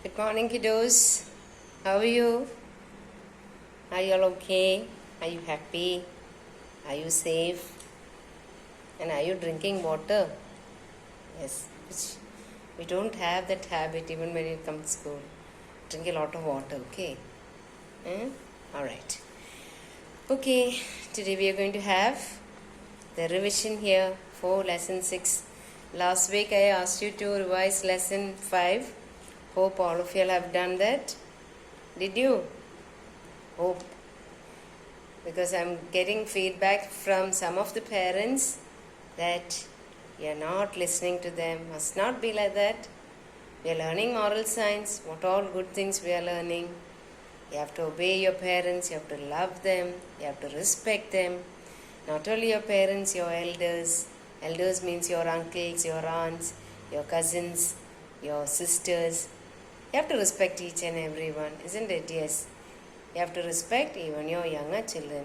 Good morning, kiddos. How are you? Are you all okay? Are you happy? Are you safe? And are you drinking water? Yes, which we don't have that habit even when you come to school. Drink a lot of water, okay? All right. Okay, today we are going to have the revision here for lesson 6. Last week I asked you to revise lesson 5. Hope all of you have done that. Did you? Hope. Because I'm getting feedback from some of the parents that you're not listening to them. Must not be like that. We are learning moral science. What all good things we are learning. You have to obey your parents. You have to love them. You have to respect them. Not only your parents, your elders. Elders means your uncles, your aunts, your cousins, your sisters. You have to respect each and everyone, isn't it? Yes. You have to respect even your younger children.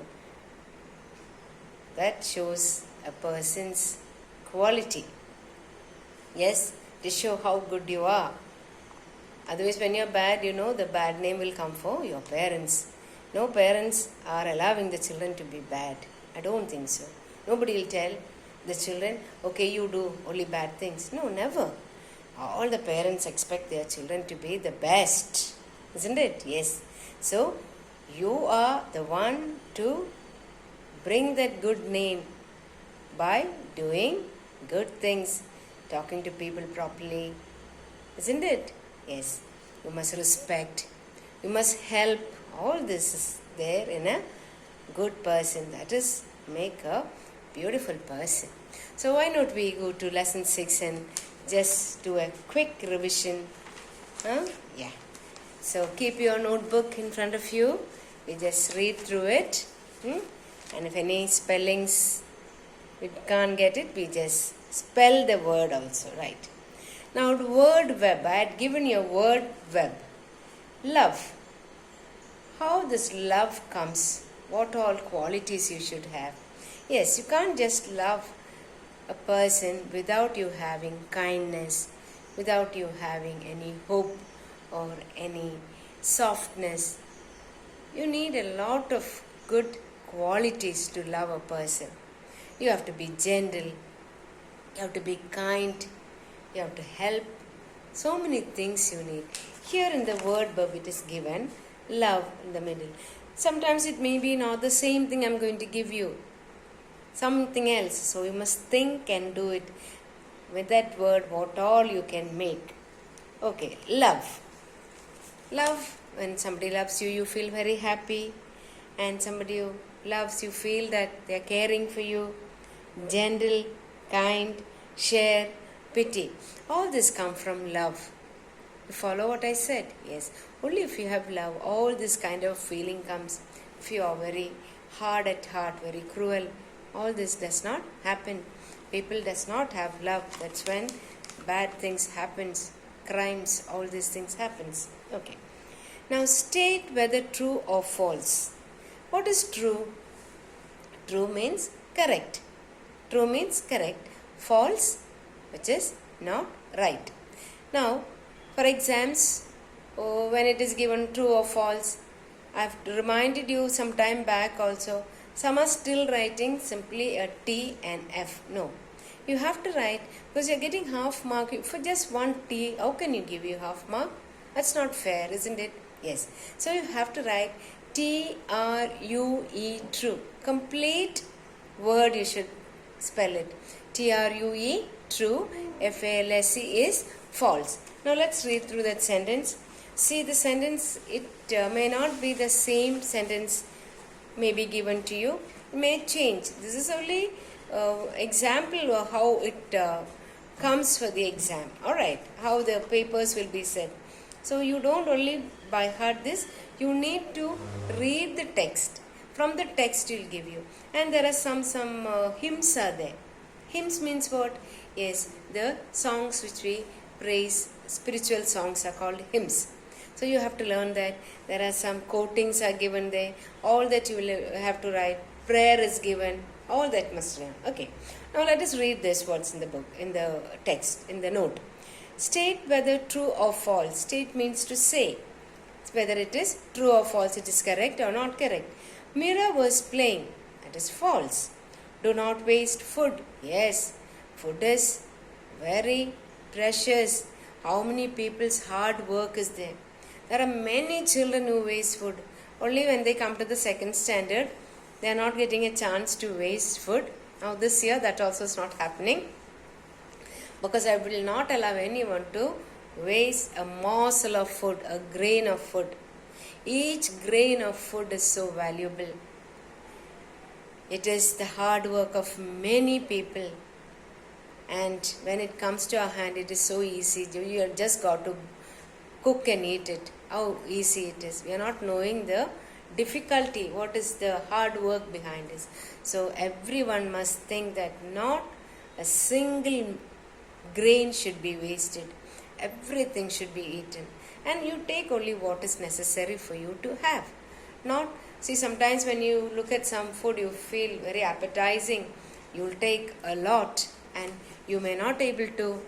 That shows a person's quality. Yes, to show how good you are. Otherwise, when you're bad, the bad name will come for your parents. No parents are allowing the children to be bad. I don't think so. Nobody will tell the children, okay, you do only bad things. No, never. All the parents expect their children to be the best. Isn't it? Yes. So, you are the one to bring that good name by doing good things, talking to people properly. Isn't it? Yes. You must respect. You must help. All this is there in a good person. That is make a beautiful person. So why not we go to lesson 6 and just do a quick revision? Yeah. So keep your notebook in front of you. We just read through it. And if any spellings we can't get it, we just spell the word also, right? Now the word web, I had given you a word web. Love. How this love comes, what all qualities you should have. Yes, you can't just love a person without you having kindness, without you having any hope or any softness. You need a lot of good qualities to love a person. You have to be gentle, you have to be kind, you have to help. So many things you need. Here in the word verb it is given love in the middle. Sometimes it may be not the same thing I'm going to give you. Something else. So you must think and do it with that word what all you can make. Okay, love. Love, when somebody loves you, you feel very happy. And somebody who loves you feel that they are caring for you. Gentle, kind, share, pity. All this come from love. You follow what I said? Yes. Only if you have love, all this kind of feeling comes. If you are very hard at heart, very cruel, all this does not happen. People does not have love. That's when bad things happens. Crimes, all these things happens. Okay. Now state whether true or false. What is true? True means correct. True means correct. False, which is not right. Now, for exams, when it is given true or false, I have reminded you some time back also. Some are still writing simply a T and F. No. You have to write because you are getting half mark. For just one T, how can you give you half mark? That's not fair, isn't it? Yes. So you have to write T-R-U-E, true. Complete word you should spell it. T-R-U-E, true. F-A-L-S-E is false. Now let's read through that sentence. See the sentence, it may not be the same sentence may be given to you. It may change. This is only example of how it comes for the exam. Alright, how the papers will be said. So you don't only by heart this, you need to read the text. From the text will give you. And there are some hymns are there. Hymns means what? Yes, the songs which we praise, spiritual songs are called hymns. So you have to learn that. There are some quotings are given there. All that you will have to write. Prayer is given. All that must learn. Okay. Now let us read this words in the book, in the text, in the note. State whether true or false. State means to say whether it is true or false, it is correct or not correct. Mira was playing. That is false. Do not waste food. Yes, food is very precious. How many people's hard work is there? There are many children who waste food. Only when they come to the second standard, they are not getting a chance to waste food. Now this year that also is not happening, because I will not allow anyone to waste a morsel of food, a grain of food. Each grain of food is so valuable. It is the hard work of many people, and when it comes to our hand, it is so easy. You have just got to cook and eat it. How easy it is. We are not knowing the difficulty, what is the hard work behind this. So everyone must think that not a single grain should be wasted. Everything should be eaten, and you take only what is necessary for you to have. Not, see, sometimes when you look at some food, you feel very appetizing, you will take a lot and you may not able to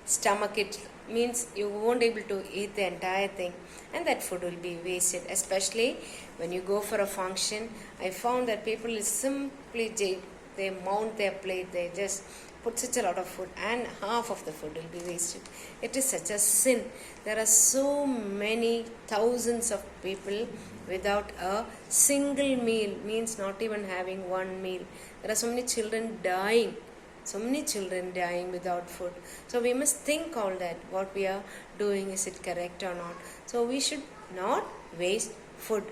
stomach it, means you won't able to eat the entire thing, and that food will be wasted. Especially when you go for a function, I found that people is simply they mount their plate, they just put such a lot of food, and half of the food will be wasted. It is such a sin. There are so many thousands of people without a single meal, means not even having one meal. There are so many children dying. So many children dying without food. So we must think all that. What we are doing, is it correct or not? So we should not waste food.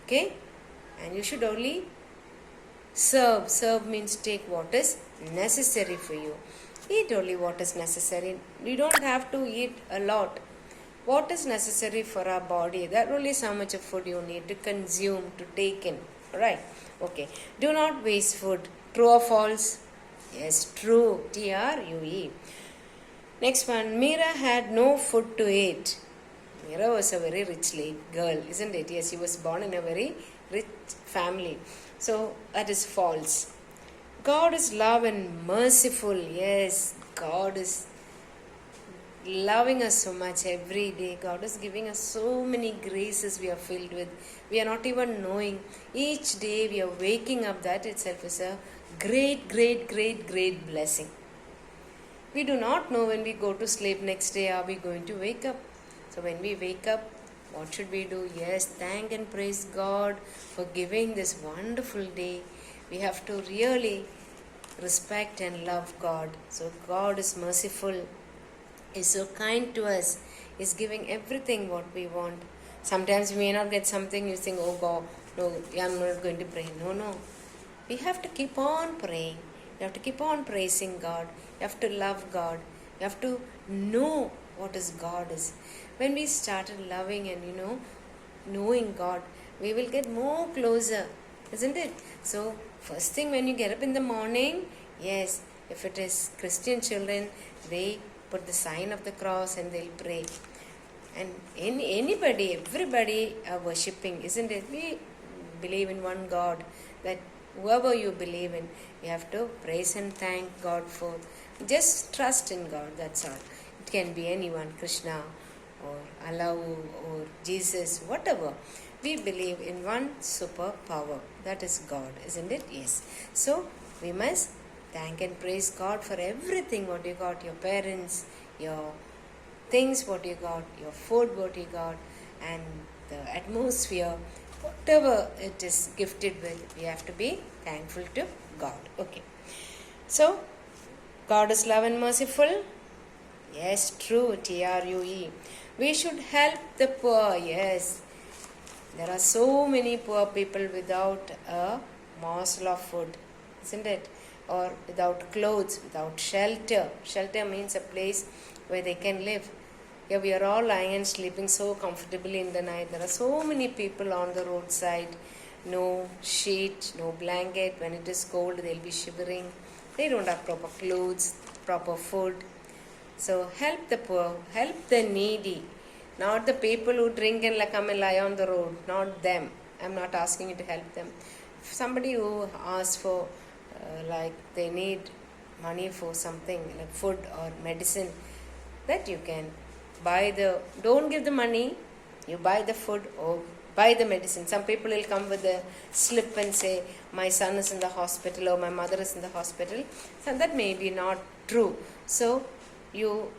Okay? And you should only serve. Serve means take what is necessary for you. Eat only what is necessary. You don't have to eat a lot. What is necessary for our body, that only so much of food you need to consume, to take in. Alright? Okay. Do not waste food. True or false? Yes, true. True. Next one. Mira had no food to eat. Mira was a very rich girl, isn't it? Yes, she was born in a very rich family. So that is false. God is love and merciful. Yes, God is loving us so much every day. God is giving us so many graces we are filled with. We are not even knowing. Each day we are waking up, that itself is a great blessing. We do not know when we go to sleep next day, are we going to wake up? So when we wake up, what should we do? Yes, thank and praise God for giving this wonderful day. We have to really respect and love God. So God is merciful, is so kind to us, is giving everything what we want. Sometimes we may not get something, you think, oh God, no, I'm not going to pray. No. We have to keep on praying. You have to keep on praising God. You have to love God. You have to know what is God is. When we started loving and knowing God, we will get more closer, isn't it? So first thing when you get up in the morning, yes, if it is Christian children, they put the sign of the cross and they'll pray. And everybody are worshipping, isn't it? We believe in one God, that whoever you believe in, you have to praise and thank God for. Just trust in God, that's all. It can be anyone, Krishna or Allah or Jesus, whatever. We believe in one super power, that is God, isn't it? Yes. So we must thank and praise God for everything what you got, your parents, your things what you got, your food what you got, and the atmosphere, whatever it is gifted with, we have to be thankful to God. Okay. So, God is love and merciful. Yes, true. True. We should help the poor. Yes. There are so many poor people without a morsel of food, isn't it? Or without clothes, without shelter. Shelter means a place where they can live. Yeah, we are all lying and sleeping so comfortably in the night. There are so many people on the roadside. No sheet, no blanket. When it is cold, they'll be shivering. They don't have proper clothes, proper food. So help the poor, help the needy. Not the people who drink and come and lie on the road. Not them. I'm not asking you to help them. If somebody who asks for, like they need money for something, like food or medicine, that you can don't give the money, you buy the food or buy the medicine. Some people will come with a slip and say, my son is in the hospital or my mother is in the hospital. So that may be not true. So you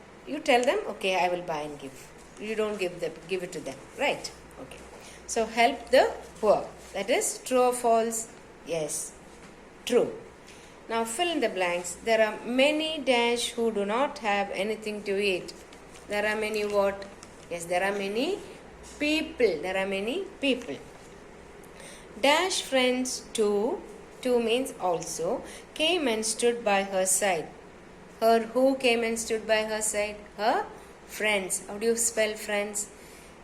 tell them, okay, I will buy and give. You don't give it to them, right? Okay. So help the poor. That is true or false? Yes, true. Now fill in the blanks. There are many dash who do not have anything to eat. There are many what? Yes, there are many people. There are many people. Dash friends too means also, came and stood by her side. Her who came and stood by her side? Her friends. How do you spell friends?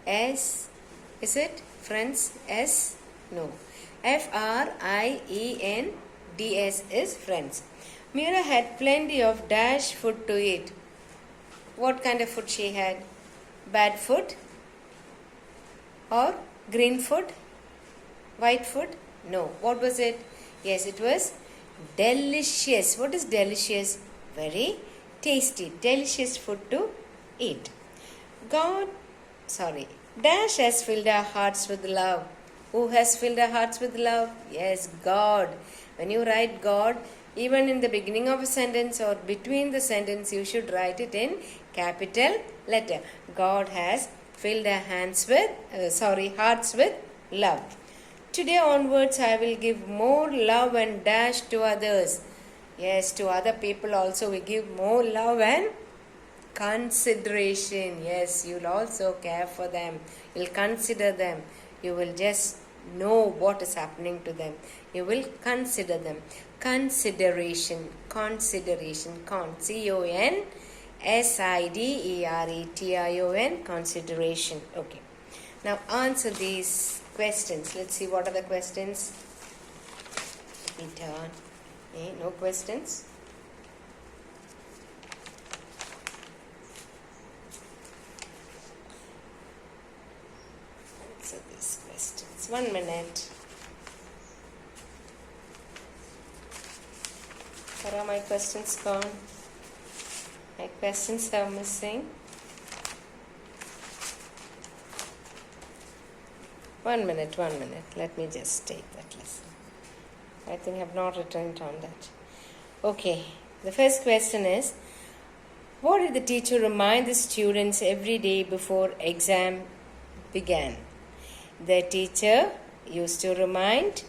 S. Is it? Friends? S? No. Friends is friends. Meera had plenty of dash food to eat. What kind of food she had? Bad food? Or green food? White food? No. What was it? Yes, it was delicious. What is delicious? Very tasty. Delicious food to eat. Dash has filled our hearts with love. Who has filled our hearts with love? Yes, God. When you write God, even in the beginning of a sentence or between the sentence, you should write it in capital letter. God has filled our hearts with love. Today onwards, I will give more love and dash to others. Yes, to other people also we give more love and consideration. Yes, you'll also care for them. You'll consider them. You will just know what is happening to them. You will consider them. Consideration. CONSIDERETION. Consideration. Okay. Now answer these questions. Let's see what are the questions. Return. No questions. Answer these questions. 1 minute. Where are my questions gone? My questions are missing. 1 minute. Let me just take that lesson. I think I have not returned on that. Okay. The first question is, what did the teacher remind the students every day before exam began? The teacher used to remind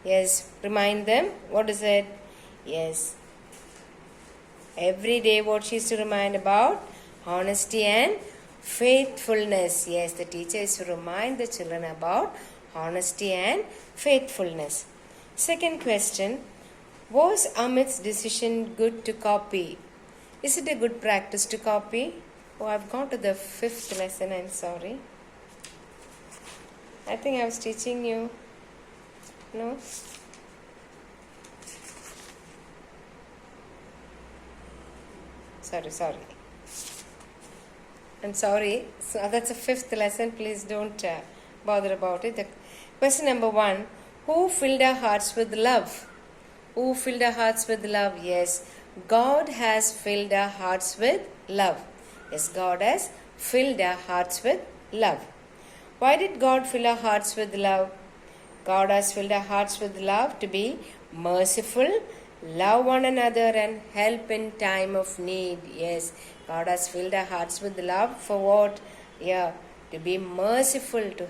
them. What is it? Yes. Every day what she used to remind about? Honesty and faithfulness. Yes, the teacher used to remind the children about honesty and faithfulness. Second question, was Amit's decision good to copy? Is it a good practice to copy? Oh, I've gone to the 5th lesson, I'm sorry. I think I was teaching you. No? Sorry. I'm sorry. So that's a 5th lesson. Please don't bother about it. The question number 1. Who filled our hearts with love? Who filled our hearts with love? Yes. God has filled our hearts with love. Yes, God has filled our hearts with love. Why did God fill our hearts with love? God has filled our hearts with love to be merciful, love one another and help in time of need. Yes, God has filled our hearts with love for what? Yeah, to be merciful, to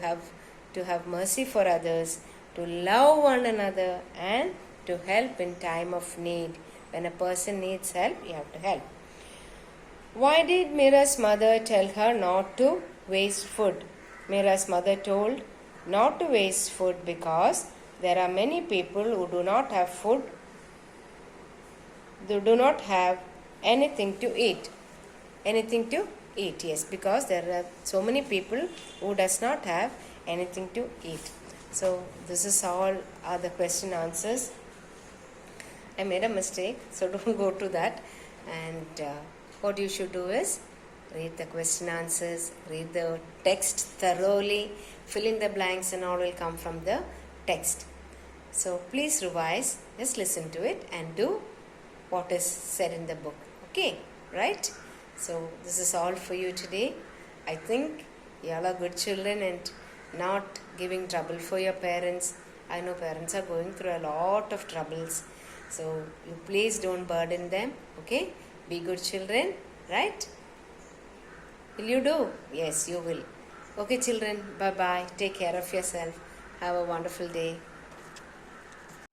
have mercy for others, to love one another and to help in time of need. When a person needs help, you have to help. Why did Meera's mother tell her not to waste food? Meera's mother told not to waste food because there are many people who do not have food. They do not have anything to eat. Anything to eat, yes, because there are so many people who does not have anything to eat. So this is all are the question answers. I made a mistake, so don't go to that. And what you should do is read the question answers, read the text thoroughly, fill in the blanks and all will come from the text. So please revise, just listen to it and do what is said in the book. Okay, right? So this is all for you today. I think you all are good children and not giving trouble for your parents. I know parents are going through a lot of troubles. So you please don't burden them. Okay? Be good children. Right? Will you do? Yes, you will. Okay, children. Bye-bye. Take care of yourself. Have a wonderful day.